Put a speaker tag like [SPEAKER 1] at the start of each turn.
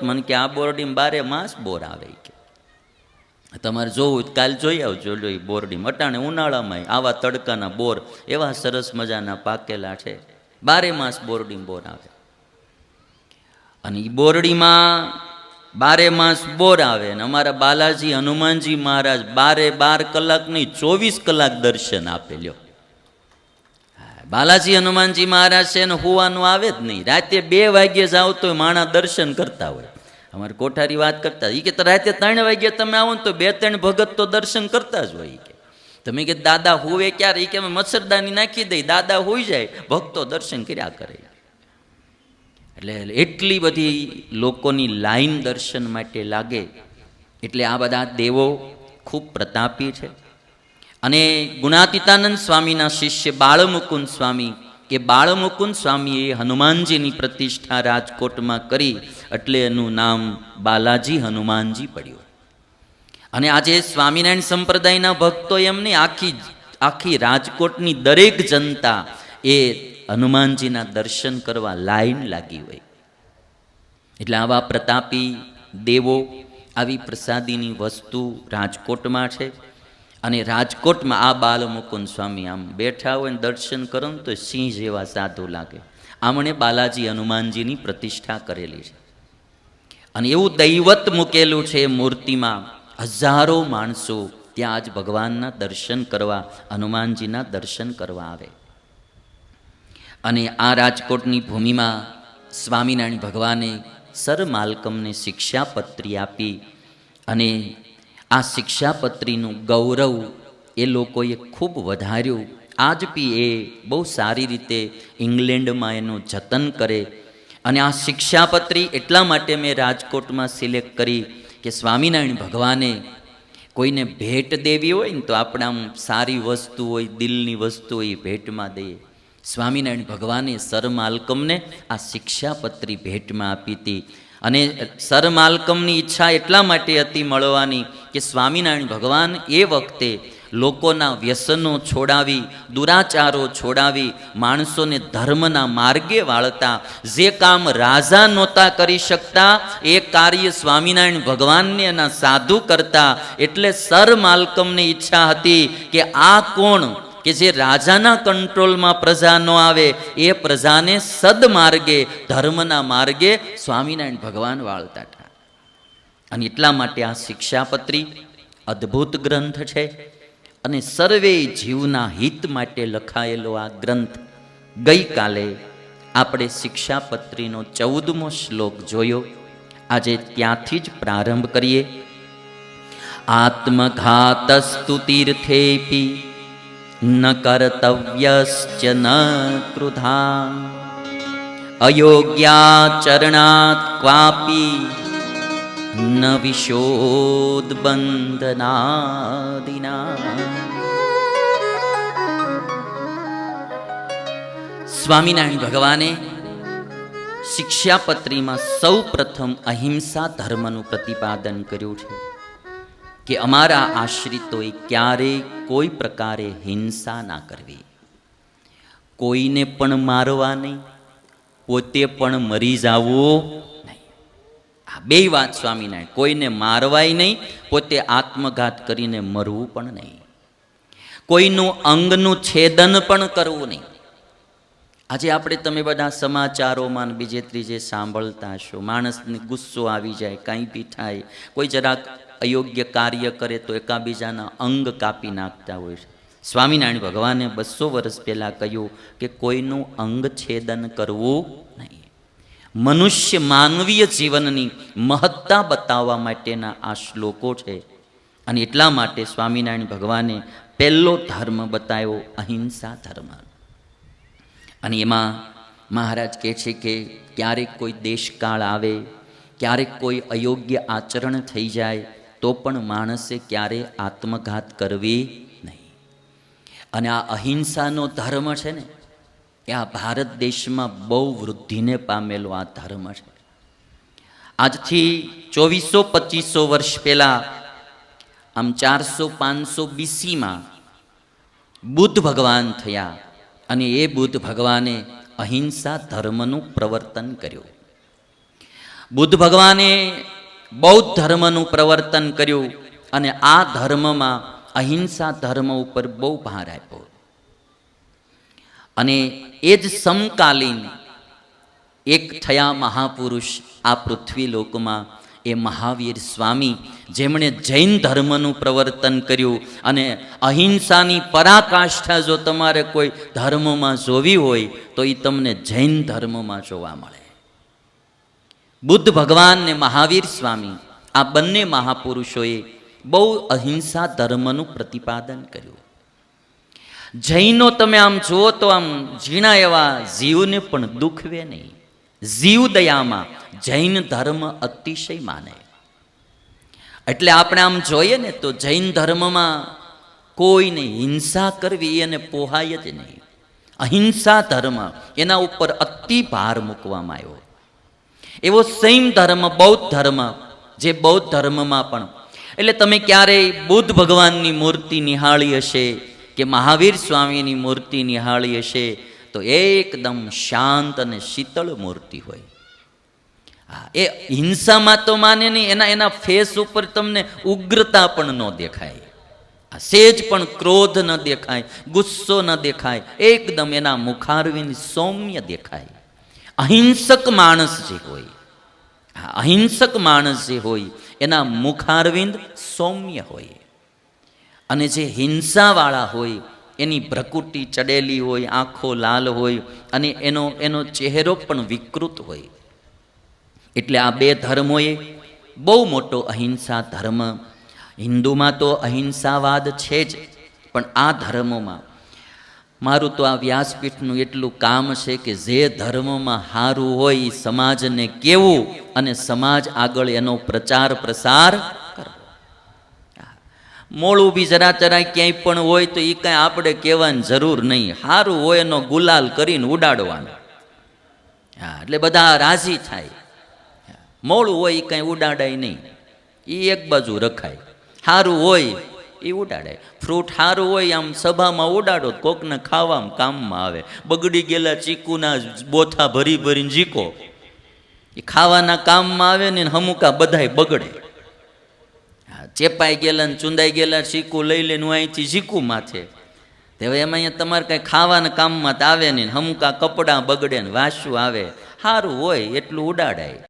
[SPEAKER 1] મને કે આ બોરડીમાં 12 માસ બોર આવે કે તમારે જોવું કાલ જોઈ આવજો બોરડીમાં અટાણે ઉનાળામાં આવા તડકાના બોર એવા સરસ મજાના પાકેલા છે, 12 માસ બોરડીમાં બોર આવે. અને એ બોરડીમાં 12 માસ બોર આવે ને અમારા બાલાજી હનુમાનજી મહારાજ 12 કલાક નહીં 24 કલાક દર્શન આપે. લ્યો, બાલાજી હનુમાનજી મહારાજ છે ને હોવાનું આવે જ નહીં. રાતે 2 વાગ્યે જાઓ તો માણા દર્શન કરતા હોય. અમારે કોઠારી વાત કરતા એ કે રાતે 3 વાગ્યે તમે આવો ને તો 2-3 ભગત તો દર્શન કરતા જ હોય. કે તમે કે દાદા હુવે ક્યારે? એ કે અમે મચ્છરદાની નાખી દઈ, દાદા હોઈ જાય, ભક્તો દર્શન કર્યા કરે. એટલે એટલી બધી લોકોની લાઈન દર્શન માટે લાગે. એટલે આ બધા દેવો ખૂબ પ્રતાપી છે. અને ગુણાતીતાનંદ સ્વામીના શિષ્ય બાળમુકુંદ સ્વામી, કે બાળમુકુંદ સ્વામીએ હનુમાનજીની પ્રતિષ્ઠા રાજકોટમાં કરી એટલે એનું નામ બાલાજી હનુમાનજી પડ્યું. અને આજે સ્વામિનારાયણ સંપ્રદાયના ભક્તો એમને આખી રાજકોટની દરેક જનતા એ હનુમાનજીના દર્શન કરવા લાઈન લાગી હોય. એટલે આવા પ્રતાપી દેવો, આવી પ્રસાદીની વસ્તુ રાજકોટમાં છે. અને રાજકોટમાં આ બાલમુકુંદ સ્વામી આમ બેઠા હોય ને દર્શન કરો ને તો સિંહ જેવા સાધુ લાગે. આમણે બાલાજી હનુમાનજીની પ્રતિષ્ઠા કરેલી છે. અને એવું દૈવત મૂકેલું છે મૂર્તિમાં. હજારો માણસો ત્યાં જ ભગવાનના દર્શન કરવા, હનુમાનજીના દર્શન કરવા આવે. અને આ રાજકોટની ભૂમિમાં સ્વામિનારાયણ ભગવાને સર માલકમને શિક્ષાપત્રી આપી. અને આ શિક્ષાપત્રીનું ગૌરવ એ લોકોએ ખૂબ વધાર્યું. આજ બી એ બહુ સારી રીતે ઇંગ્લેન્ડમાં એનું જતન કરે. અને આ શિક્ષાપત્રી એટલા માટે મેં રાજકોટમાં સિલેક્ટ કરી કે સ્વામિનારાયણ ભગવાને કોઈને ભેટ દેવી હોય ને તો આપણે આમ સારી વસ્તુ હોય, દિલની વસ્તુ હોય, ભેટમાં દઈએ. સ્વામિનારાયણ ભગવાને સર માલકમને આ શિક્ષાપત્રી ભેટમાં આપી હતી. અને સર માલકમની ઈચ્છા એટલા માટે હતી મળવાની કે સ્વામિનારાયણ ભગવાન એ વખતે લોકોના વ્યસનો છોડાવી, દુરાચારો છોડાવી, માણસોને ધર્મના માર્ગે વાળતા. જે કામ રાજા નહોતા કરી શકતા એ કાર્ય સ્વામિનારાયણ ભગવાનને એના સાધુ કરતા. એટલે સર માલકમને ઈચ્છા હતી કે આ કોણ કે જે રાજાના કંટ્રોલમાં પ્રજા ન આવે, એ પ્રજાને સદમાર્ગે, ધર્મના માર્ગે સ્વામિનારાયણ ભગવાન વાળતા હતા. અને એટલા માટે આ શિક્ષાપત્રી અદ્ભુત ગ્રંથ છે. અને સર્વે જીવના હિત માટે લખાયેલો આ ગ્રંથ. ગઈકાલે આપણે શિક્ષાપત્રીનો 14મો શ્લોક જોયો. આજે ત્યાંથી જ પ્રારંભ કરીએ. આત્મઘાતસ્તુ તીર્થેપી ન કર્તવ્યશ્ચ ન કૃધા અયોગ્યાચરણાત્ ક્વાપી ન વિશોદબંધનાદિના. સ્વામિનારાયણ ભગવાને શિક્ષાપત્રીમાં સૌ પ્રથમ અહિંસા ધર્મનું પ્રતિપાદન કર્યું છે કે અમારા આશ્રિતોએ ક્યારેય કોઈ પ્રકારે હિંસા ના કરવી, કોઈને પણ મારવા નહીં, પોતે પણ મરી જવું નહીં. આ બે વાત સ્વામિનારાયણ. કોઈને મારવાય નહીં, પોતે આત્મઘાત કરીને મરવું પણ નહીં, કોઈનું અંગનું છેદન પણ કરવું નહીં. આજે આપણે તમે બધા સમાચારોમાં બીજે ત્રીજે સાંભળતા હશો, માણસને ગુસ્સો આવી જાય, કાંઈ બી થાય, કોઈ જરાક અયોગ્ય કાર્ય કરે તો એકાબીજાના અંગ કાપી નાખતા હોય છે. સ્વામિનારાયણ ભગવાને 200 વર્ષ પહેલાં કહ્યું કે કોઈનું અંગ છેદન કરવું નહીં. મનુષ્ય માનવીય જીવનની મહત્તા બતાવવા માટેના આ શ્લોકો છે. અને એટલા માટે સ્વામિનારાયણ ભગવાને પહેલો ધર્મ બતાવ્યો અહિંસા ધર્મ. અને એમાં મહારાજ કહે છે કે ક્યારેક કોઈ દેશકાળ આવે, ક્યારેક કોઈ અયોગ્ય આચરણ થઈ જાય તો પણ માણસે ક્યારે આત્મઘાત કરવી નહીં. અને આ અહિંસાનો ધર્મ છે ને, એ આ ભારત દેશમાં બહુ વૃદ્ધિને પામેલો આ ધર્મ છે. આજથી 2400-2500 વર્ષ પહેલાં, આમ 400-500 BC-માં બુદ્ધ ભગવાન થયા. અને એ બુદ્ધ ભગવાને અહિંસા ધર્મનું પ્રવર્તન કર્યું. બુદ્ધ ભગવાને બૌદ્ધ ધર્મનું પ્રવર્તન કર્યું અને આ ધર્મમાં અહિંસા ધર્મ ઉપર બહુ ભાર આપ્યો. અને એ જ સમકાલીન એક થયા મહાપુરુષ આ પૃથ્વી લોકમાં, એ મહાવીર સ્વામી, જેમણે જૈન ધર્મનું પ્રવર્તન કર્યું. અને અહિંસાની પરાકાષ્ઠા જો તમારે કોઈ ધર્મમાં જોવી હોય તો એ તમને જૈન ધર્મમાં જોવા મળે. બુદ્ધ ભગવાન ને મહાવીર સ્વામી, આ બંને મહાપુરુષોએ બહુ અહિંસા ધર્મનું પ્રતિપાદન કર્યું. જૈનો તમે આમ જુઓ તો આમ ઝીણા એવા જીવને પણ દુખવે નહીં. જીવ દયામાં જૈન ધર્મ અતિશય માને. એટલે આપણે આમ જોઈએ ને તો જૈન ધર્મમાં કોઈને હિંસા કરવી એને પોહાય જ નહીં. અહિંસા ધર્મ, એના ઉપર અતિ ભાર મૂકવામાં આવ્યો. એવો સંયમ ધર્મ બૌદ્ધ ધર્મ, જે બૌદ્ધ ધર્મમાં પણ, એટલે તમે ક્યારેય બુદ્ધ ભગવાનની મૂર્તિ નિહાળી હશે કે મહાવીર સ્વામીની મૂર્તિ નિહાળી હશે તો એકદમ શાંત અને શીતળ મૂર્તિ હોય. એ હિંસામાં તો માને નહીં, એના ફેસ ઉપર તમને ઉગ્રતા પણ ન દેખાય, સેજ પણ ક્રોધ ન દેખાય, ગુસ્સો ન દેખાય, એકદમ એના મુખારવિંદ સૌમ્ય દેખાય. અહિંસક માણસ જે હોય, અહિંસક માણસ જે હોય એના મુખારવિંદ સૌમ્ય હોય. અને જે હિંસાવાળા હોય એની ભ્રકુટી ચડેલી હોય, આંખો લાલ હોય અને એનો ચહેરો પણ વિકૃત હોય. એટલે આ બે ધર્મોએ બહુ મોટો અહિંસા ધર્મ, હિન્દુમાં તો અહિંસાવાદ છે જ, પણ આ ધર્મોમાં મારું તો આ વ્યાસપીઠનું એટલું કામ છે કે જે ધર્મમાં સારું હોય એ સમાજને કહેવું અને સમાજ આગળ એનો પ્રચાર પ્રસાર કરવો. મોળું બી જરા ક્યાંય પણ હોય તો એ કાંઈ આપણે કહેવાની જરૂર નહીં, સારું હોય એનો ગુલાલ કરીને ઉડાડવાનો. એટલે બધા રાજી થાય. મોળું હોય એ કાંઈ ઉડાડાય નહીં, એ એક બાજુ રખાય. સારું હોય એ ઉડાડાય. ફ્રૂટ સારું હોય આમ સભામાં ઉડાડો, કોકને ખાવામાં કામમાં આવે. બગડી ગયેલા ચીકુના બોથા ભરી ભરીને જીકો, એ ખાવાના કામમાં આવે ને હમુકા બધાય બગડે. ચેપાઈ ગયેલા ને ચૂંદાઈ ગયેલા ચીકુ લઈ લઈને અહીંથી જીકું માથે, હવે એમાં અહીંયા તમારે કાંઈ ખાવાના કામમાં આવે ને હમુકા કપડાં બગડે ને વાસું આવે. સારું હોય એટલું ઉડાડાય.